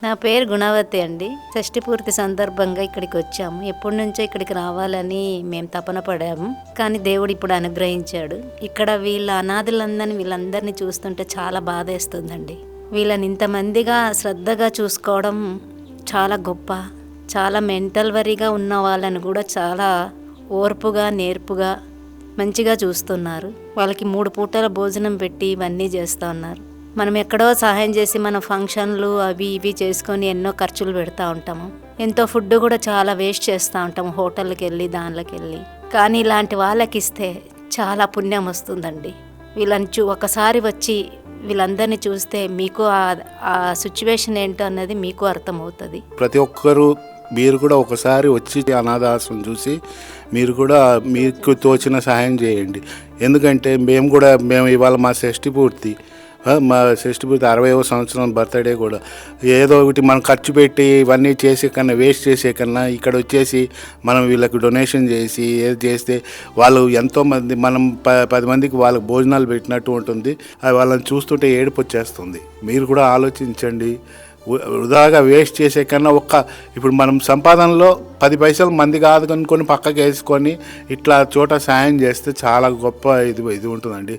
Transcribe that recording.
నా పేరు గుణవతి అండి. షష్ఠి పూర్తి సందర్భంగా ఇక్కడికి వచ్చాము. ఎప్పటి నుంచో ఇక్కడికి రావాలని మేము తపన పడాము. కానీ దేవుడు ఇప్పుడు అనుగ్రహించాడు. ఇక్కడ వీళ్ళందరినీ చూస్తుంటే చాలా బాధేస్తుందండి. వీళ్ళని ఇంతమందిగా శ్రద్ధగా చూసుకోవడం చాలా గొప్ప. చాలా మెంటల్ వరీగా ఉన్న వాళ్ళని కూడా చాలా ఓర్పుగా, నేర్పుగా, మంచిగా చూస్తున్నారు. వాళ్ళకి 3 పూటల భోజనం పెట్టి ఇవన్నీ చేస్తూ ఉన్నారు. మనం ఎక్కడో సహాయం చేసి మన ఫంక్షన్లు అవి ఇవి చేసుకొని ఎన్నో ఖర్చులు పెడతా ఉంటాము. ఎంతో ఫుడ్ కూడా చాలా వేస్ట్ చేస్తూ ఉంటాము, హోటల్కి వెళ్ళి దానిలోకి వెళ్ళి. కానీ ఇలాంటి వాళ్ళకి ఇస్తే చాలా పుణ్యం వస్తుందండి. వీళ్ళని ఒకసారి వచ్చి వీళ్ళందరినీ చూస్తే మీకు ఆ సిచ్యువేషన్ ఏంటో అన్నది మీకు అర్థమవుతుంది. ప్రతి ఒక్కరూ మీరు కూడా ఒకసారి వచ్చి అనాథాశ్రమం చూసి మీరు కూడా మీకు తోచిన సహాయం చేయండి. ఎందుకంటే మేము ఇవాళ మా షష్ఠి పూర్తి 60వ సంవత్సరం బర్త్డే కూడా ఏదో ఒకటి మనం ఖర్చు పెట్టి ఇవన్నీ చేసే కన్నా, వేస్ట్ చేసే కన్నా ఇక్కడ వచ్చేసి మనం వీళ్ళకి డొనేషన్ చేసి ఏది చేస్తే వాళ్ళు ఎంతోమంది, మనం 10 మందికి వాళ్ళకి భోజనాలు పెట్టినట్టు ఉంటుంది. అది వాళ్ళని చూస్తుంటే ఏడుపు వచ్చేస్తుంది. మీరు కూడా ఆలోచించండి. వృధాగా వేస్ట్ చేసే కన్నా ఇప్పుడు మనం సంపాదనలో 10 పైసలు మంది కాదు అనుకొని పక్కకి వేసుకొని ఇట్లా చోట సాయం చేస్తే చాలా గొప్ప ఇది ఉంటుందండి.